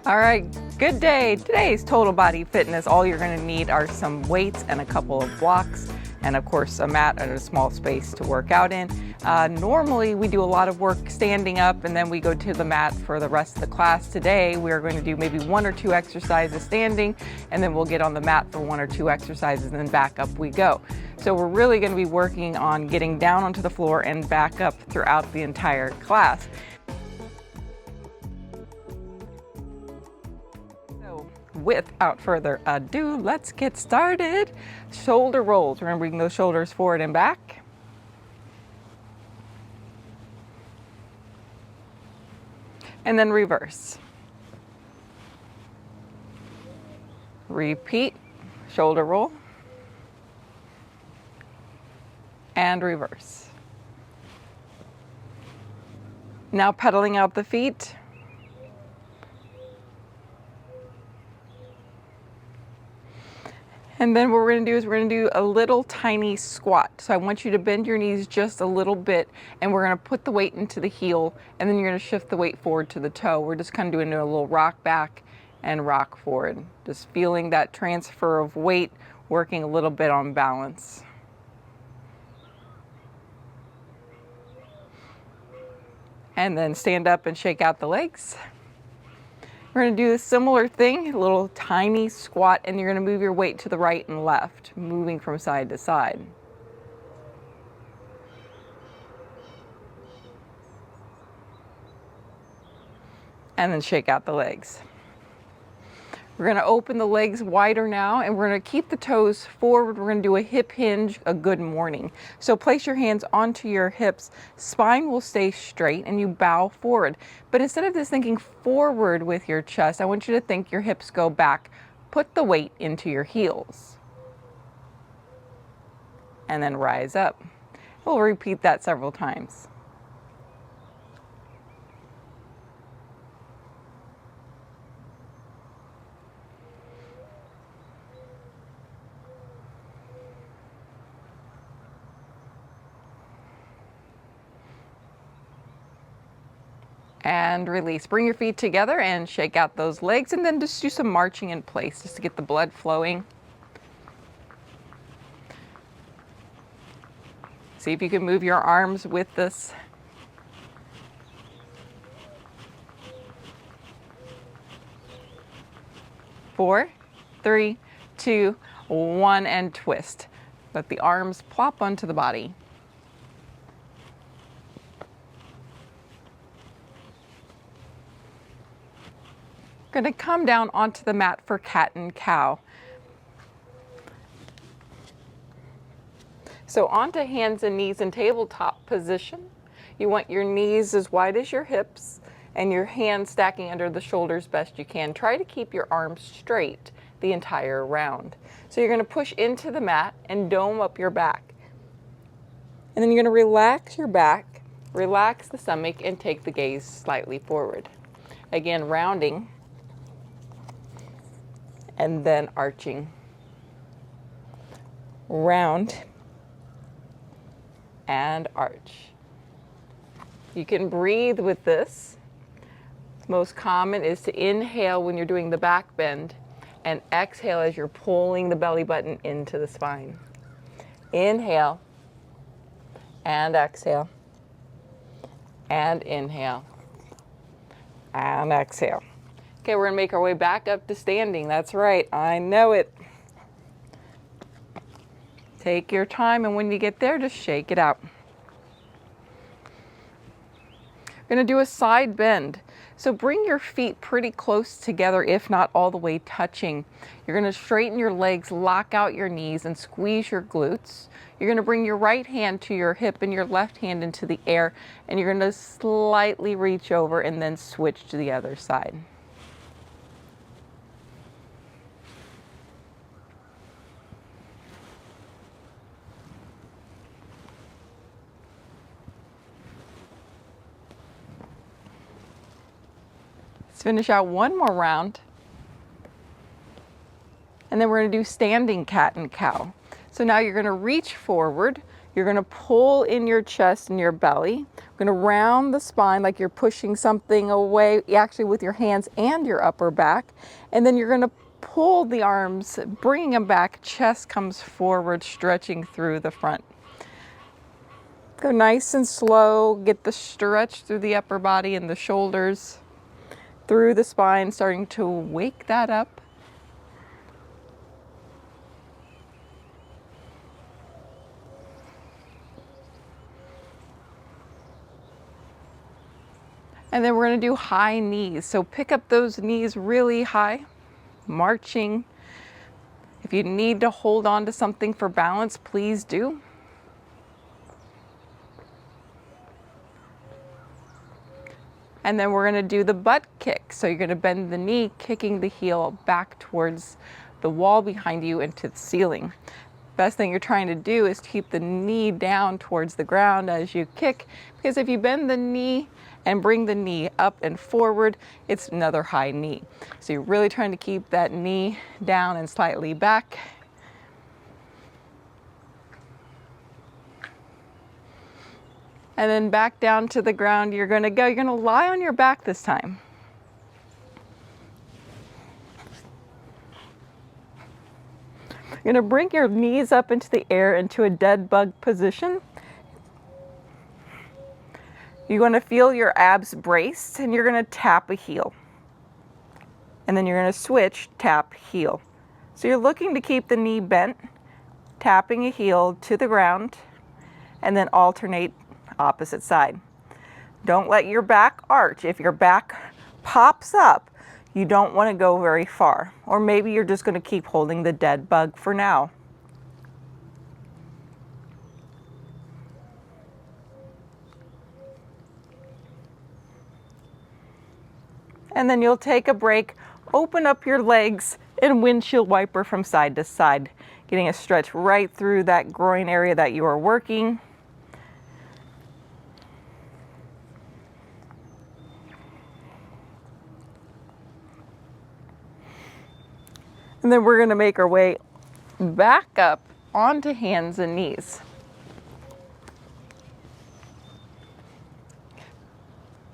All right, good day. Today's total body fitness. All you're going to need are some weights and a couple of blocks, and of course a mat and a small space to work out in. Normally we do a lot of work standing up and then we go to the mat for the rest of the class. Today we are going to do maybe 1 or 2 exercises standing, and then we'll get on the mat for 1 or 2 exercises and then back up we go. So we're really going to be working on getting down onto the floor and back up throughout the entire class. Without further ado, let's get started. Shoulder rolls. We're going to bring those shoulders forward and back. And then reverse. Repeat. Shoulder roll. And reverse. Now pedaling out the feet. And then what we're going to do is we're going to do a little tiny squat. So I want you to bend your knees just a little bit, and we're going to put the weight into the heel, and then you're going to shift the weight forward to the toe. We're just kind of doing a little rock back and rock forward. Just feeling that transfer of weight, working a little bit on balance. And then stand up and shake out the legs. We're going to do a similar thing, a little tiny squat, and you're going to move your weight to the right and left, moving from side to side. And then shake out the legs. We're going to open the legs wider now, and we're going to keep the toes forward. We're going to do a hip hinge, a good morning. So place your hands onto your hips, spine will stay straight, and you bow forward. But instead of just thinking forward with your chest, I want you to think your hips go back. Put the weight into your heels. And then rise up. We'll repeat that several times. And release. Bring your feet together and shake out those legs, and then just do some marching in place just to get the blood flowing. See if you can move your arms with this. Four, 3, 2, 1, and twist. Let the arms plop onto the body. Going to come down onto the mat for cat and cow. So onto hands and knees in tabletop position. You want your knees as wide as your hips and your hands stacking under the shoulders best you can. Try to keep your arms straight the entire round. So you're going to push into the mat and dome up your back. And then you're going to relax your back, relax the stomach, and take the gaze slightly forward. Again, rounding. And then arching, round, and arch. You can breathe with this. Most common is to inhale when you're doing the back bend, and exhale as you're pulling the belly button into the spine. Inhale, and exhale, and inhale, and exhale. Okay, we're gonna make our way back up to standing. That's right, I know it. Take your time, and when you get there, just shake it out. We're gonna do a side bend. So bring your feet pretty close together, if not all the way touching. You're gonna straighten your legs, lock out your knees, and squeeze your glutes. You're gonna bring your right hand to your hip and your left hand into the air, and you're gonna slightly reach over and then switch to the other side. Let's finish out one more round. And then we're going to do standing cat and cow. So now you're going to reach forward. You're going to pull in your chest and your belly. You're going to round the spine like you're pushing something away, actually with your hands and your upper back. And then you're going to pull the arms, bringing them back. Chest comes forward, stretching through the front. Go nice and slow. Get the stretch through the upper body and the shoulders, through the spine, starting to wake that up. And then we're going to do high knees. So pick up those knees really high, marching. If you need to hold on to something for balance, please do. And then we're going to do the butt kick. So you're going to bend the knee, kicking the heel back towards the wall behind you into the ceiling. Best thing you're trying to do is keep the knee down towards the ground as you kick, because if you bend the knee and bring the knee up and forward, it's another high knee. So you're really trying to keep that knee down and slightly back. And then back down to the ground you're going to go. You're going to lie on your back this time. You're going to bring your knees up into the air into a dead bug position. You're going to feel your abs braced, and you're going to tap a heel. And then you're going to switch, tap, heel. So you're looking to keep the knee bent, tapping a heel to the ground, and then alternate opposite side. Don't let your back arch. If your back pops up, you don't want to go very far. Or maybe you're just going to keep holding the dead bug for now. And then you'll take a break, open up your legs, and windshield wiper from side to side, getting a stretch right through that groin area that you are working. And then we're going to make our way back up onto hands and knees.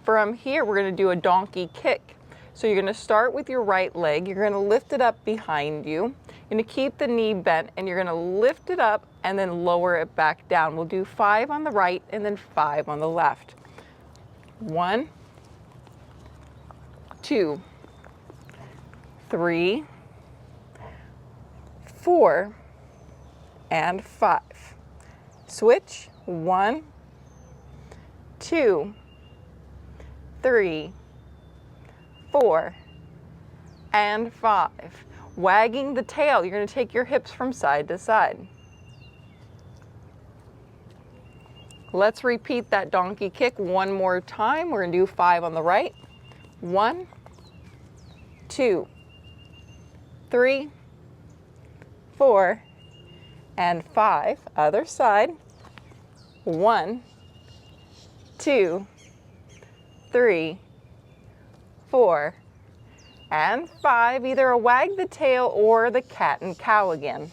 From here, we're going to do a donkey kick. So you're going to start with your right leg. You're going to lift it up behind you. You're going to keep the knee bent, and you're going to lift it up and then lower it back down. We'll do 5 on the right and then 5 on the left. 1, 2, 3, 4, and 5. Switch. 1, 2, 3, 4, and 5. Wagging the tail, you're going to take your hips from side to side. Let's repeat that donkey kick one more time. We're going to do 5 on the right. 1, 2, 3, 4, and 5. Other side. 1, 2, 3, 4, and 5. Either a wag the tail or the cat and cow again.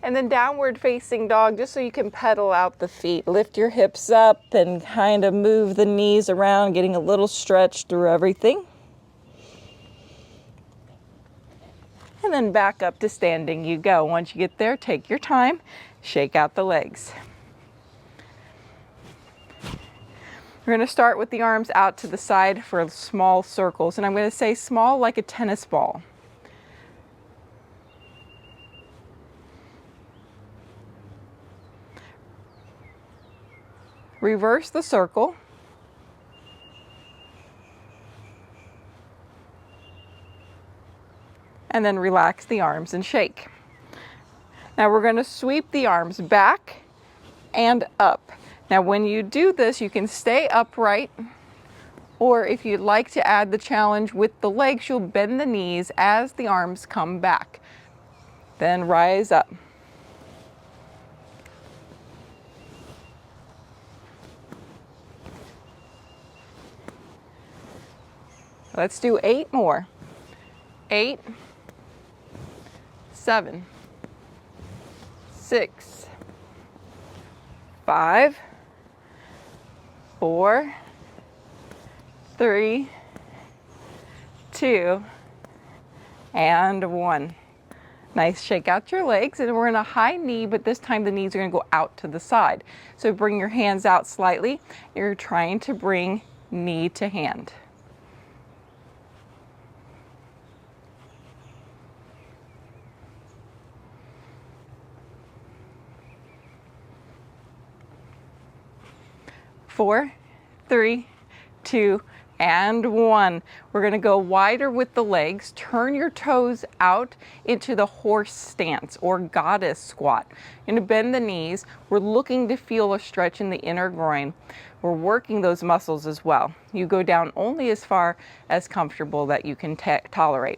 And then downward facing dog, just so you can pedal out the feet. Lift your hips up and kind of move the knees around, getting a little stretch through everything. And then back up to standing you go. Once you get there, take your time, shake out the legs. We're going to start with the arms out to the side for small circles. And I'm going to say small like a tennis ball. Reverse the circle. And then relax the arms and shake. Now we're going to sweep the arms back and up. Now when you do this, you can stay upright, or if you'd like to add the challenge with the legs, you'll bend the knees as the arms come back. Then rise up. Let's do 8 more. 8, 7, 6, 5, 4, 3, 2, and 1. Nice, shake out your legs, and we're in a high knee, but this time the knees are going to go out to the side. So bring your hands out slightly. You're trying to bring knee to hand. Four, 3, 2, and 1. We're going to go wider with the legs. Turn your toes out into the horse stance or goddess squat. You're going to bend the knees. We're looking to feel a stretch in the inner groin. We're working those muscles as well. You go down only as far as comfortable that you can tolerate.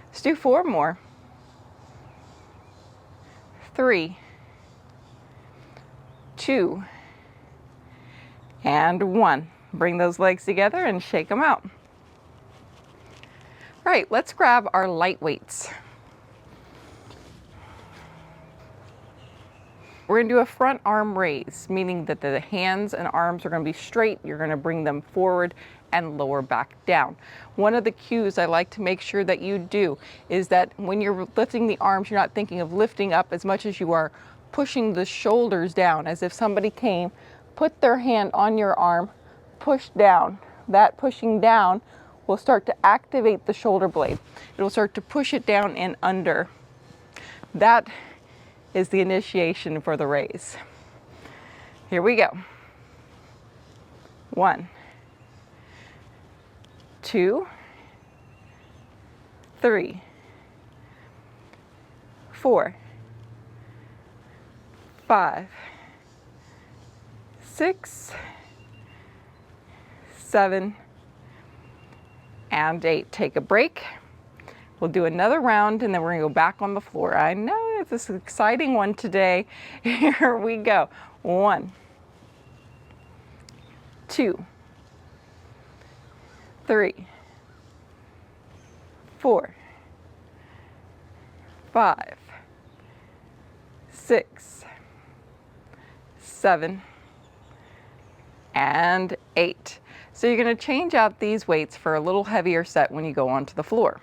Let's do 4 more. 3, 2, and 1. Bring those legs together and shake them out. Right, let's grab our light weights. We're going to do a front arm raise, meaning that the hands and arms are going to be straight. You're going to bring them forward and lower back down. One of the cues I like to make sure that you do is that when you're lifting the arms, you're not thinking of lifting up as much as you are pushing the shoulders down, as if somebody came, put their hand on your arm, push down. That pushing down will start to activate the shoulder blade. It will start to push it down and under. That is the initiation for the raise. Here we go. 1, 2, 3, 4, 5, 6, 7, and 8. Take a break. We'll do another round and then we're going to go back on the floor. I know it's an exciting one today. Here we go. 1, 2, 3, 4, 5, 6, 7, and 8. So you're going to change out these weights for a little heavier set when you go onto the floor.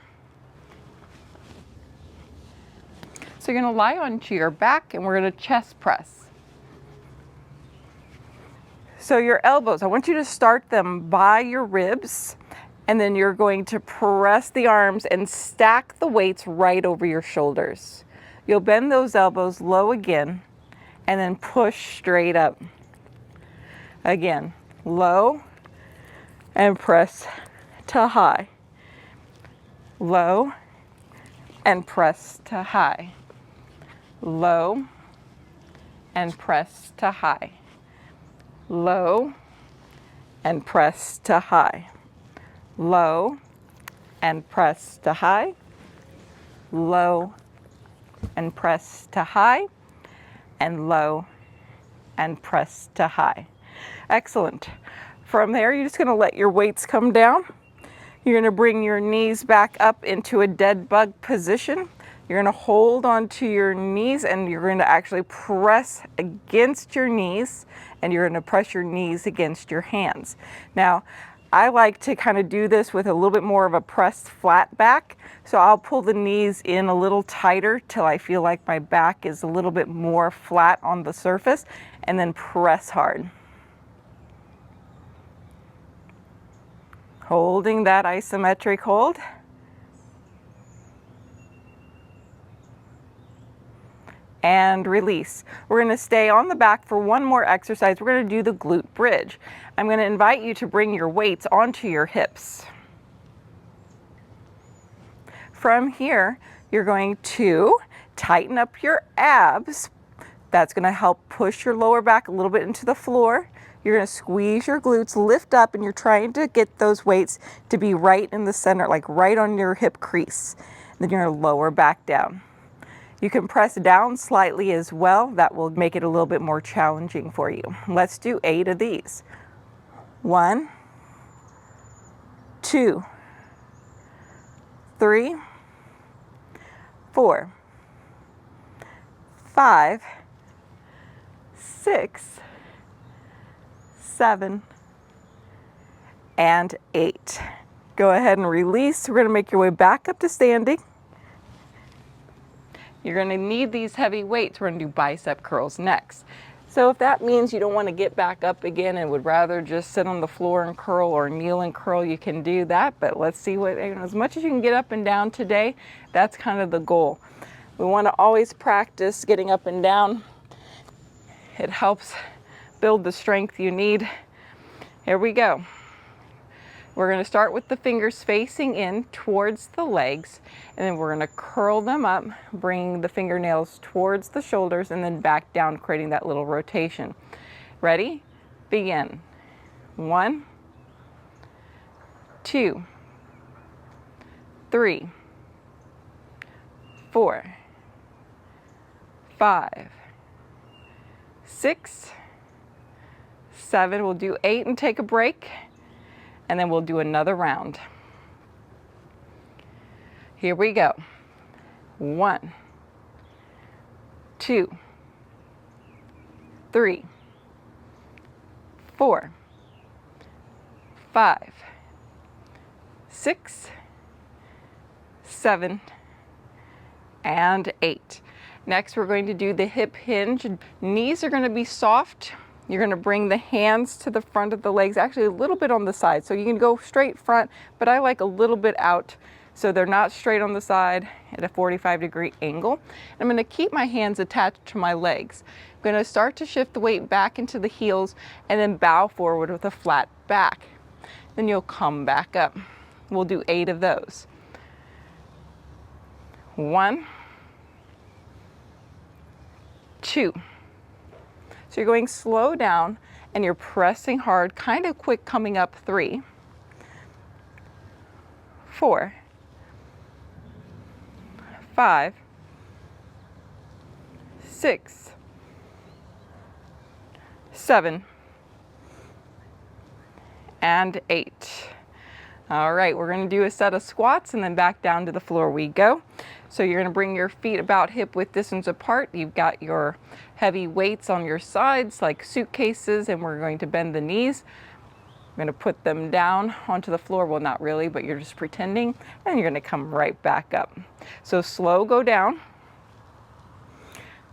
So you're going to lie onto your back and we're going to chest press. So your elbows, I want you to start them by your ribs, and then you're going to press the arms and stack the weights right over your shoulders. You'll bend those elbows low again and then push straight up. Again, low and press to high. Low and press to high. Low and press to high. Low and press to high. Low and press to high. Low and press to high. And low and press to high. Excellent. From there, you're just going to let your weights come down. You're going to bring your knees back up into a dead bug position. You're going to hold onto your knees and you're going to actually press against your knees, and you're going to press your knees against your hands. Now, I like to kind of do this with a little bit more of a pressed flat back. So I'll pull the knees in a little tighter till I feel like my back is a little bit more flat on the surface, and then press hard. Holding that isometric hold. And release. We're going to stay on the back for one more exercise. We're going to do the glute bridge. I'm going to invite you to bring your weights onto your hips. From here, you're going to tighten up your abs. That's going to help push your lower back a little bit into the floor. You're going to squeeze your glutes, lift up, and you're trying to get those weights to be right in the center, like right on your hip crease. Then you're going to lower back down. You can press down slightly as well. That will make it a little bit more challenging for you. Let's do 8 of these. 1, 2, 3, 4, 5, 6, 7, and 8. Go ahead and release. We're going to make your way back up to standing. You're going to need these heavy weights. We're going to do bicep curls next. So if that means you don't want to get back up again and would rather just sit on the floor and curl or kneel and curl, you can do that. But let's see what, as much as you can get up and down today, that's kind of the goal. We want to always practice getting up and down. It helps build the strength you need. Here we go. We're going to start with the fingers facing in towards the legs, and then we're going to curl them up, bringing the fingernails towards the shoulders and then back down, creating that little rotation. Ready? Begin. 1, 2, 3, 4, 5, 6, 7. We'll do 8 and take a break. And then we'll do another round. Here we go. 1, 2, 3, 4, 5, 6, 7, and 8. Next, we're going to do the hip hinge. Knees are going to be soft. You're going to bring the hands to the front of the legs, actually a little bit on the side. So you can go straight front, but I like a little bit out so they're not straight on the side at a 45-degree angle. I'm going to keep my hands attached to my legs. I'm going to start to shift the weight back into the heels and then bow forward with a flat back. Then you'll come back up. We'll do 8 of those. 1, 2. So you're going slow down and you're pressing hard, kind of quick coming up. 3, 4, 5, 6, 7, and 8. All right, we're going to do a set of squats and then back down to the floor we go. So you're going to bring your feet about hip width distance apart. You've got your heavy weights on your sides like suitcases, and we're going to bend the knees. We're going to put them down onto the floor. Well, not really, but you're just pretending, and you're going to come right back up. So slow, go down,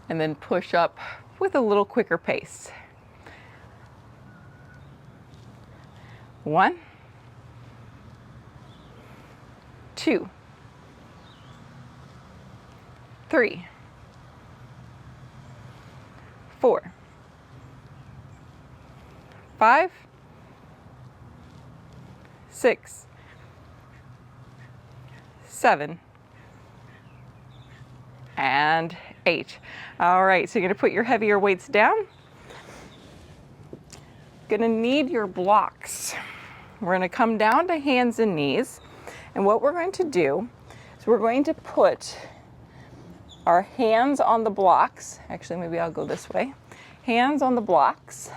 and then push up with a little quicker pace. 1, 2, 3, 4, 5, 6, 7, and 8. All right, so you're going to put your heavier weights down. Going to need your blocks. We're going to come down to hands and knees, and what we're going to do is we're going to put our hands on the blocks. Actually, maybe I'll go this way. Hands on the blocks.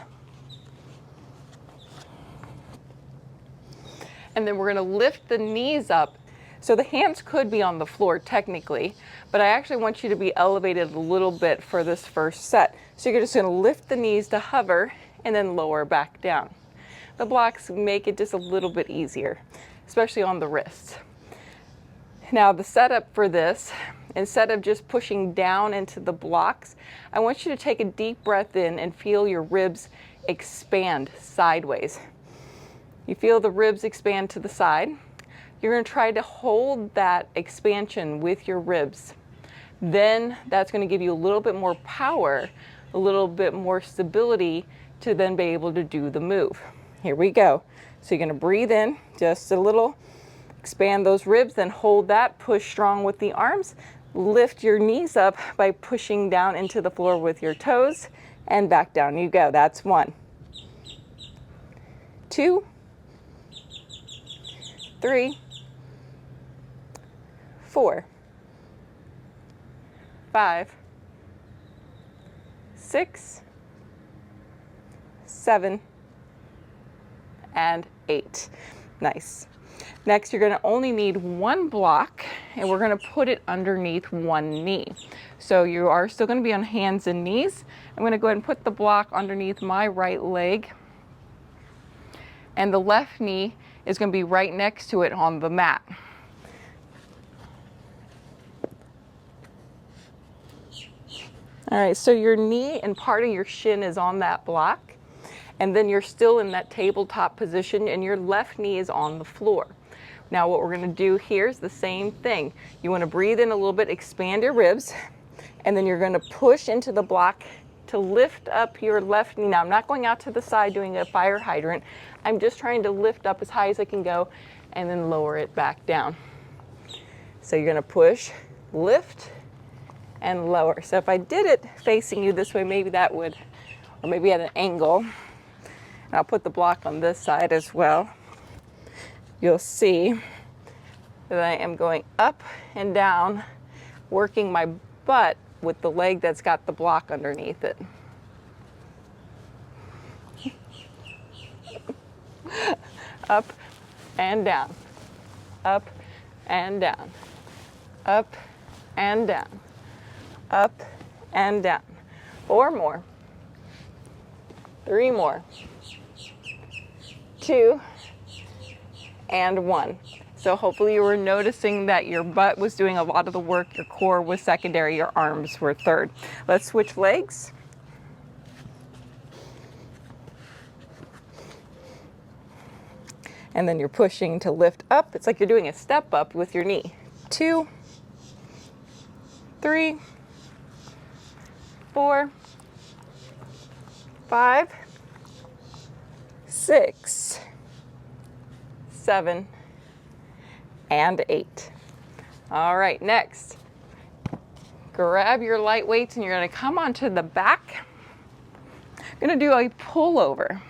And then we're going to lift the knees up. So the hands could be on the floor technically, but I actually want you to be elevated a little bit for this first set. So you're just going to lift the knees to hover and then lower back down. The blocks make it just a little bit easier, especially on the wrists. Now the setup for this, instead of just pushing down into the blocks, I want you to take a deep breath in and feel your ribs expand sideways. You feel the ribs expand to the side. You're going to try to hold that expansion with your ribs. Then that's going to give you a little bit more power, a little bit more stability to then be able to do the move. Here we go. So you're going to breathe in just a little, expand those ribs, then hold that, push strong with the arms, lift your knees up by pushing down into the floor with your toes, and back down you go. That's 1, 2, 3, 4, 5, 6, 7, and 8. Nice. Next, you're going to only need one block, and we're going to put it underneath one knee. So you are still going to be on hands and knees. I'm going to go ahead and put the block underneath my right leg, and the left knee is going to be right next to it on the mat. All right, so your knee and part of your shin is on that block, and then you're still in that tabletop position, and your left knee is on the floor. Now what we're going to do here is the same thing. You want to breathe in a little bit, expand your ribs, and then you're going to push into the block to lift up your left knee. Now I'm not going out to the side doing a fire hydrant. I'm just trying to lift up as high as I can go and then lower it back down. So you're going to push, lift, and lower. So if I did it facing you this way, maybe that would, or maybe at an angle, and I'll put the block on this side as well, you'll see that I am going up and down, working my butt with the leg that's got the block underneath it. Up and down, up and down, up and down, up and down. 4 more, 3 more, 2, and 1. So hopefully you were noticing that your butt was doing a lot of the work, your core was secondary, your arms were third. Let's switch legs. And then you're pushing to lift up. It's like you're doing a step up with your knee. 2, 3, 4, 5, 6, 7, and 8. All right, next, grab your light weights and you're going to come onto the back. I'm going to do a pullover.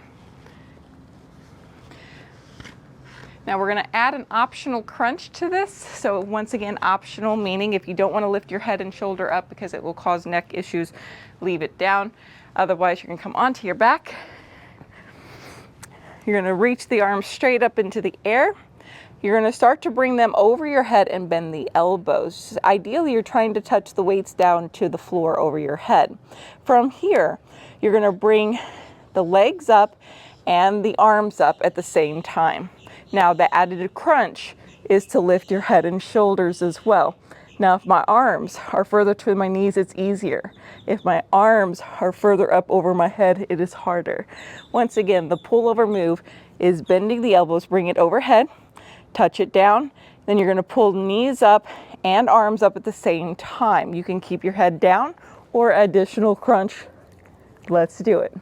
Now we're going to add an optional crunch to this. So once again, optional meaning if you don't want to lift your head and shoulder up because it will cause neck issues, leave it down. Otherwise, you're going to come onto your back. You're going to reach the arms straight up into the air. You're going to start to bring them over your head and bend the elbows. Ideally, you're trying to touch the weights down to the floor over your head. From here, you're going to bring the legs up and the arms up at the same time. Now, the added crunch is to lift your head and shoulders as well. Now, if my arms are further to my knees, it's easier. If my arms are further up over my head, it is harder. Once again, the pullover move is bending the elbows, bring it overhead, touch it down, then you're going to pull knees up and arms up at the same time. You can keep your head down or additional crunch. Let's do it.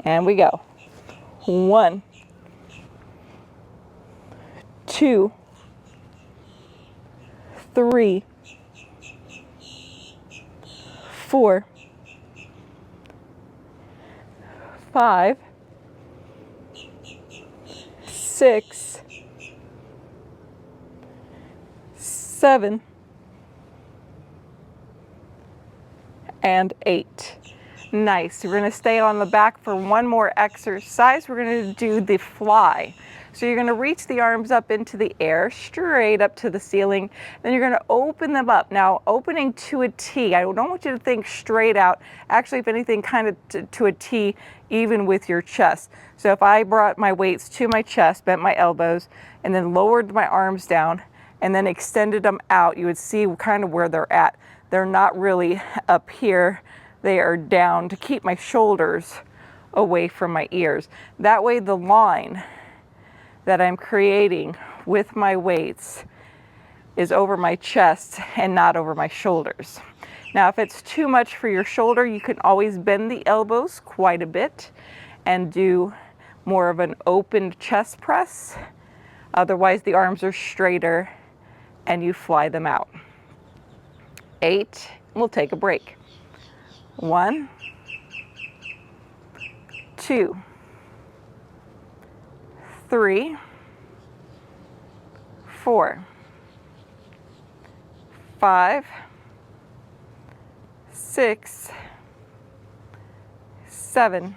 And we go. 1, 2, 3, 4, 5, 6, 7, and 8. Nice. We're going to stay on the back for one more exercise. We're going to do the fly. So you're going to reach the arms up into the air, straight up to the ceiling. Then you're going to open them up. Now, opening to a T. I don't want you to think straight out. Actually, if anything, kind of to a T, even with your chest. So if I brought my weights to my chest, bent my elbows, and then lowered my arms down, and then extended them out, you would see kind of where they're at. They're not really up here. They are down to keep my shoulders away from my ears. That way the line that I'm creating with my weights is over my chest and not over my shoulders. Now, if it's too much for your shoulder, you can always bend the elbows quite a bit and do more of an open chest press. Otherwise, the arms are straighter and you fly them out. 8, we'll take a break. 1, 2, 3, 4, 5, 6, 7,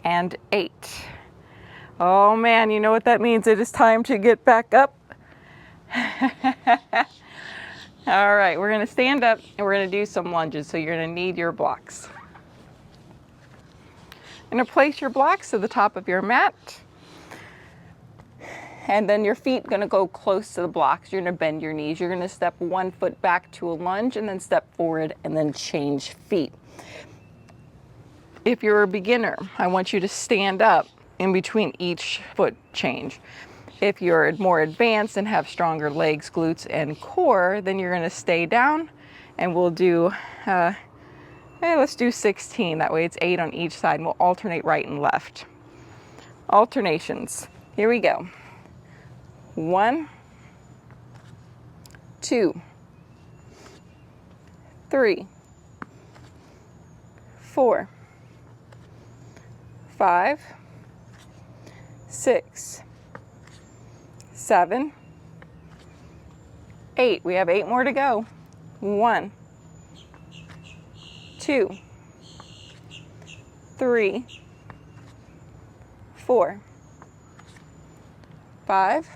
and 8. Oh man, you know what that means? It is time to get back up. All right, we're gonna stand up and we're gonna do some lunges. So you're gonna need your blocks. You're gonna place your blocks to the top of your mat. And then your feet gonna go close to the blocks. You're gonna bend your knees. You're gonna step 1 foot back to a lunge and then step forward and then change feet. If you're a beginner, I want you to stand up in between each foot change. If you're more advanced and have stronger legs, glutes, and core, then you're gonna stay down and we'll do, let's do 16. That way it's 8 on each side and we'll alternate right and left. Alternations, here we go. 1, 2, 3, 4, 5, 6, 7, 8. We have 8 more to go. 1, 2, 3, 4, 5,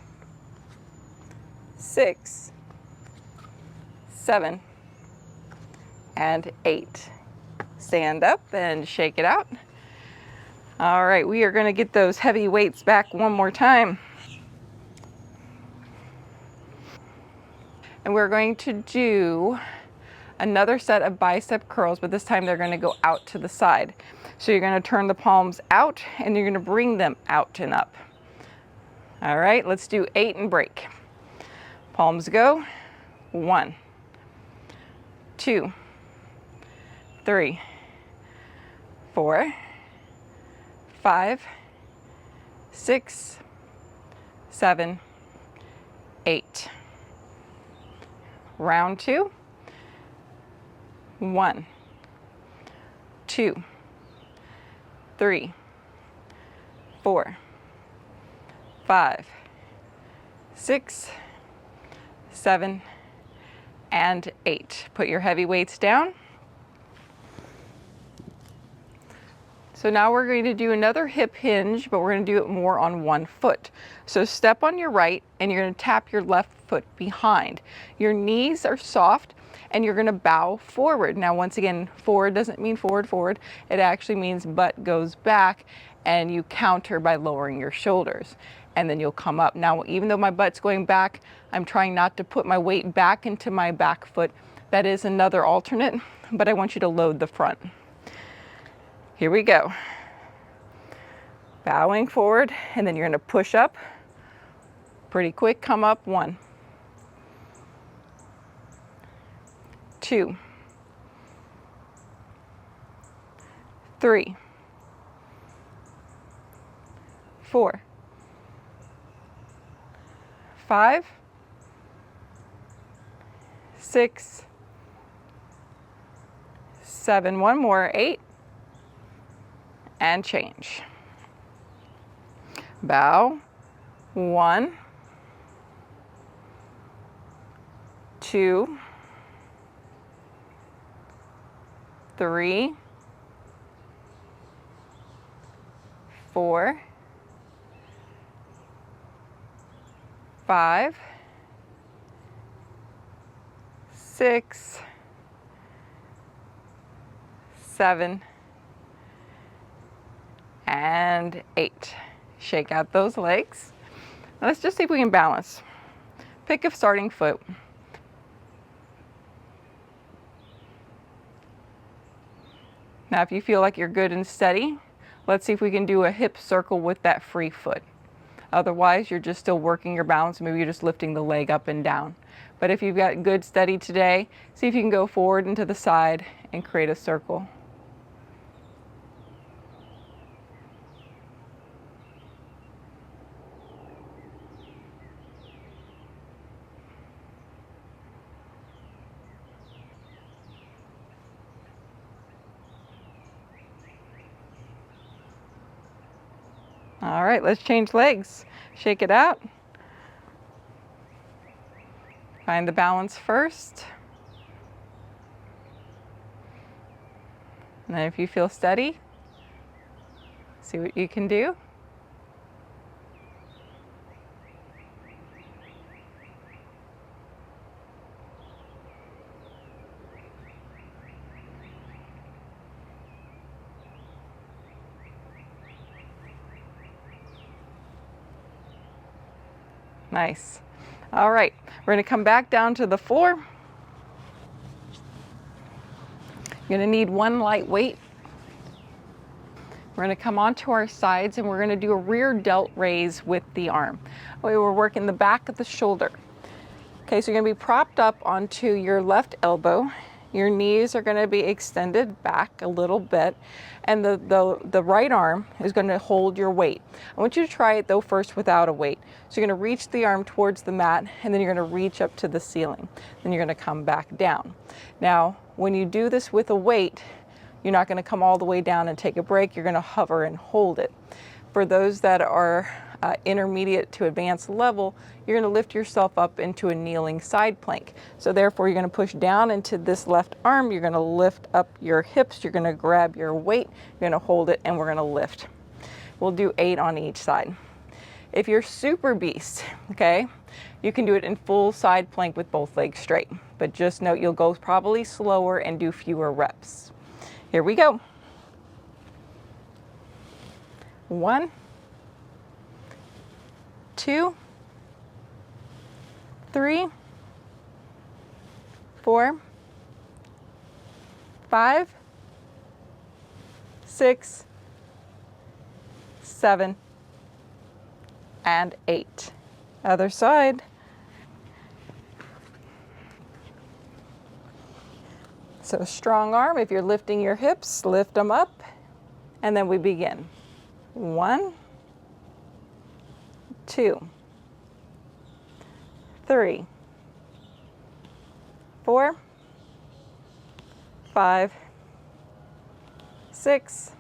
6, 7, and 8. Stand up and shake it out. All right, we are going to get those heavy weights back one more time. And we're going to do another set of bicep curls, but this time they're going to go out to the side. So you're going to turn the palms out and you're going to bring them out and up. All right, let's do 8 and break. Palms go. 1, 2, 3, 4, 5, 6, 7, 8. Round 2. 1, 2, 3, 4, 5, 6, 7, and 8. Put your heavy weights down. So now we're going to do another hip hinge, but we're going to do it more on one foot. So step on your right and you're going to tap your left foot behind. Your knees are soft and you're going to bow forward. Now once again, forward doesn't mean forward, forward. It actually means butt goes back and you counter by lowering your shoulders. And then you'll come up. Now, even though my butt's going back, I'm trying not to put my weight back into my back foot. That is another alternate, but I want you to load the front. Here we go. Bowing forward, and then you're gonna push up. Pretty quick, come up. 1, 2, 3, 4, 5, 6, 7, one more, 8, and change. Bow. 1, 2, 3, 4, 5, 6, 7, and 8. Shake out those legs. Now let's just see if we can balance. Pick a starting foot. Now if you feel like you're good and steady, let's see if we can do a hip circle with that free foot. Otherwise, you're just still working your balance. Maybe you're just lifting the leg up and down. But if you've got good steady today, see if you can go forward and to the side and create a circle. All right, let's change legs. Shake it out. Find the balance first. And then if you feel steady, see what you can do. Nice. All right, we're going to come back down to the floor. You're going to need one light weight. We're going to come onto our sides and we're going to do a rear delt raise with the arm. We're working the back of the shoulder. Okay, so you're going to be propped up onto your left elbow. Your knees are going to be extended back a little bit, and the right arm is going to hold your weight. I want you to try it though first without a weight. So you're going to reach the arm towards the mat, and then you're going to reach up to the ceiling. Then you're going to come back down. Now, when you do this with a weight, you're not going to come all the way down and take a break. You're going to hover and hold it. For those that are intermediate to advanced level, you're going to lift yourself up into a kneeling side plank. So therefore, you're going to push down into this left arm. You're going to lift up your hips. You're going to grab your weight. You're going to hold it, and we're going to lift. We'll do 8 on each side. If you're super beast, okay, you can do it in full side plank with both legs straight. But just note you'll go probably slower and do fewer reps. Here we go. 1, 2, 3, 4, 5, 6, 7, and 8. Other side. So strong arm, if you're lifting your hips, lift them up, and then we begin. 1, 2, 3, 4, 5, 6,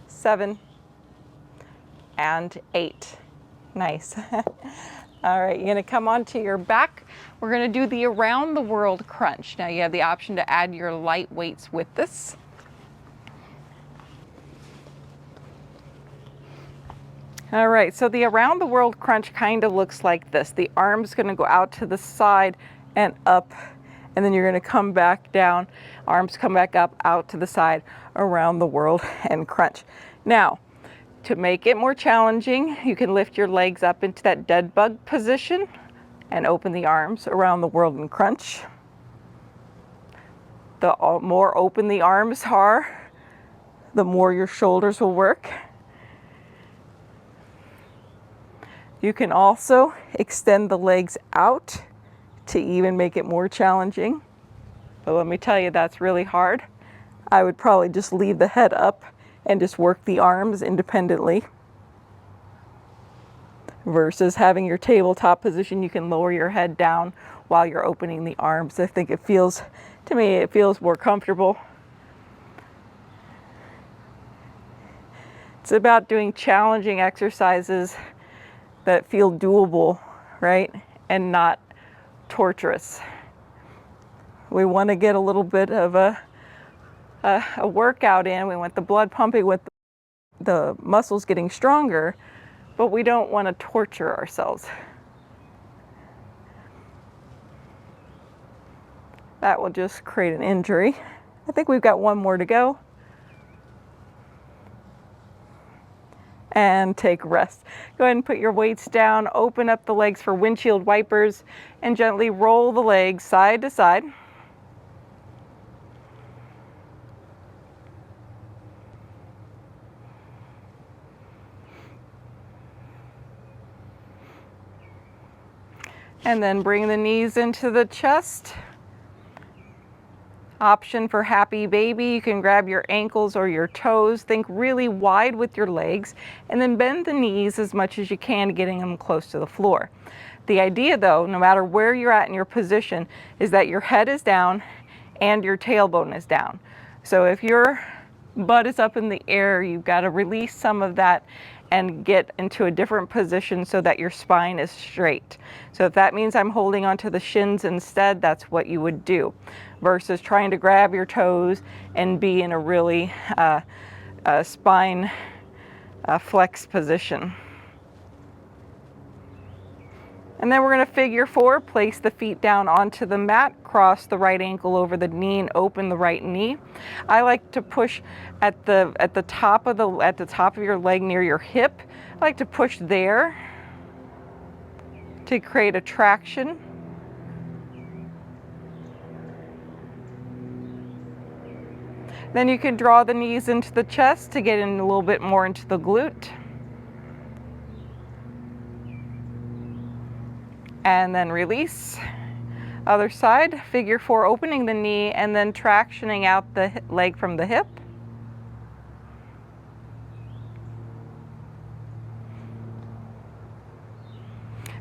7, and 8. Nice. All right, you're going to come onto your back. We're going to do the around the world crunch. Now you have the option to add your light weights with this. All right, so the around the world crunch kind of looks like this. The arm's going to go out to the side and up, and then you're going to come back down. Arms come back up, out to the side, around the world, and crunch. Now, to make it more challenging, you can lift your legs up into that dead bug position and open the arms around the world and crunch. The more open the arms are, the more your shoulders will work. You can also extend the legs out to even make it more challenging. But let me tell you, that's really hard. I would probably just leave the head up and just work the arms independently. Versus having your tabletop position, you can lower your head down while you're opening the arms. I think it feels, to me, it feels more comfortable. It's about doing challenging exercises that feel doable, right? And not torturous. We want to get a little bit of a workout in. We want the blood pumping with the muscles getting stronger, but we don't want to torture ourselves. That will just create an injury. I think we've got one more to go. And take rest. Go ahead and put your weights down, open up the legs for windshield wipers, and gently roll the legs side to side. And then bring the knees into the chest. Option for happy baby, you can grab your ankles or your toes. Think really wide with your legs, and then bend the knees as much as you can, getting them close to the floor. The idea though, no matter where you're at in your position, is that your head is down and your tailbone is down. So if your butt is up in the air, you've got to release some of that and get into a different position so that your spine is straight. So if that means I'm holding onto the shins instead, that's what you would do, versus trying to grab your toes and be in a really spine flex position. And then we're going to figure 4, place the feet down onto the mat, cross the right ankle over the knee and open the right knee. I like to push at the top of your leg near your hip. I like to push there to create a traction. Then you can draw the knees into the chest to get in a little bit more into the glute. And then release. Other side, figure 4, opening the knee and then tractioning out the leg from the hip.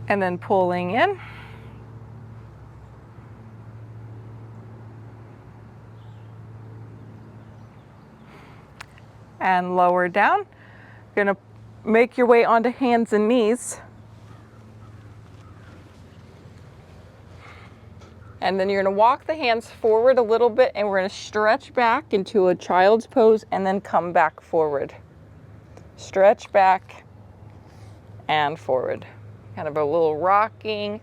And then pulling in. And lower down. You're going to make your way onto hands and knees. And then you're going to walk the hands forward a little bit, and we're going to stretch back into a child's pose and then come back forward. Stretch back and forward. Kind of a little rocking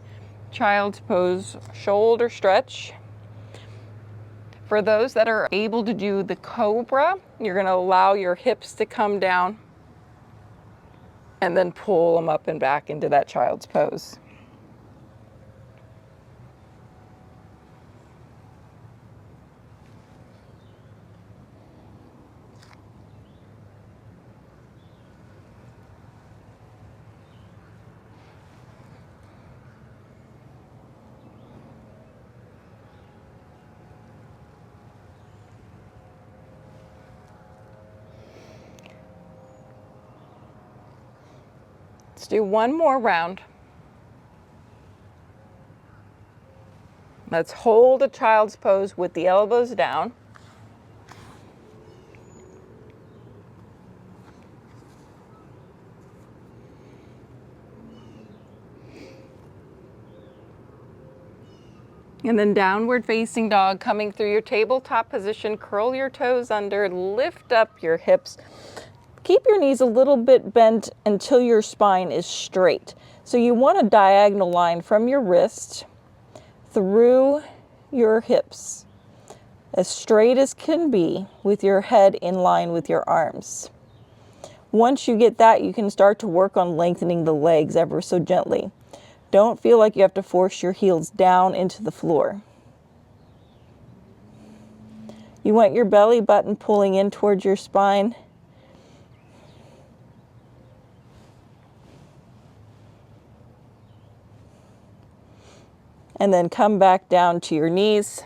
child's pose, shoulder stretch. For those that are able to do the cobra, you're going to allow your hips to come down and then pull them up and back into that child's pose. Let's do one more round. Let's hold a child's pose with the elbows down. And then downward facing dog, coming through your tabletop position, curl your toes under, lift up your hips. Keep your knees a little bit bent until your spine is straight. So you want a diagonal line from your wrist through your hips, as straight as can be, with your head in line with your arms. Once you get that, you can start to work on lengthening the legs ever so gently. Don't feel like you have to force your heels down into the floor. You want your belly button pulling in towards your spine. And then come back down to your knees.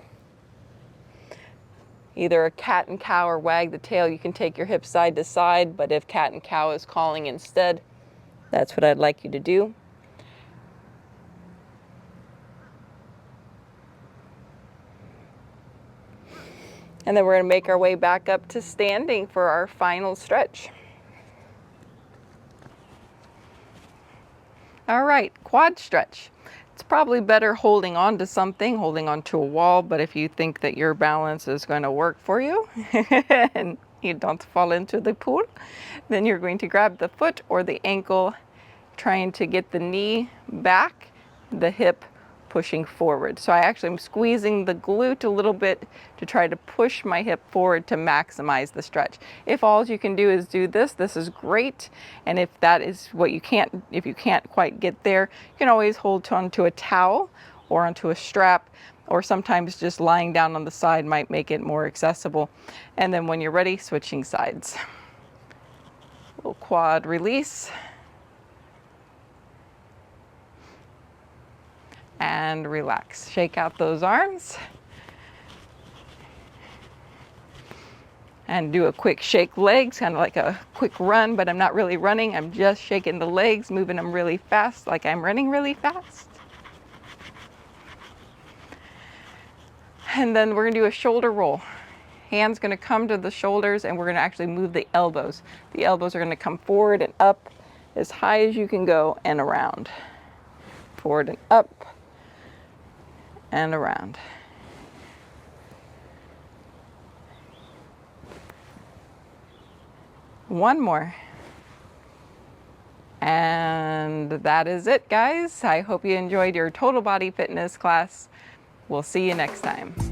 Either a cat and cow or wag the tail. You can take your hips side to side, but if cat and cow is calling instead, that's what I'd like you to do. And then we're going to make our way back up to standing for our final stretch. All right, quad stretch. It's probably better holding on to something, holding on to a wall, but if you think that your balance is going to work for you and you don't fall into the pool, then you're going to grab the foot or the ankle, trying to get the knee back, the hip pushing forward. So I actually am squeezing the glute a little bit to try to push my hip forward to maximize the stretch. If all you can do is do this, this is great. And if that is what you can't, if you can't quite get there, you can always hold onto a towel or onto a strap, or sometimes just lying down on the side might make it more accessible. And then when you're ready, switching sides. Little quad release. And relax. Shake out those arms. And do a quick shake legs, kind of like a quick run, but I'm not really running. I'm just shaking the legs, moving them really fast, like I'm running really fast. And then we're gonna do a shoulder roll. Hands gonna come to the shoulders, and we're gonna actually move the elbows. The elbows are gonna come forward and up as high as you can go and around. Forward and up and around. One more. And that is it, guys. I hope you enjoyed your total body fitness class. We'll see you next time.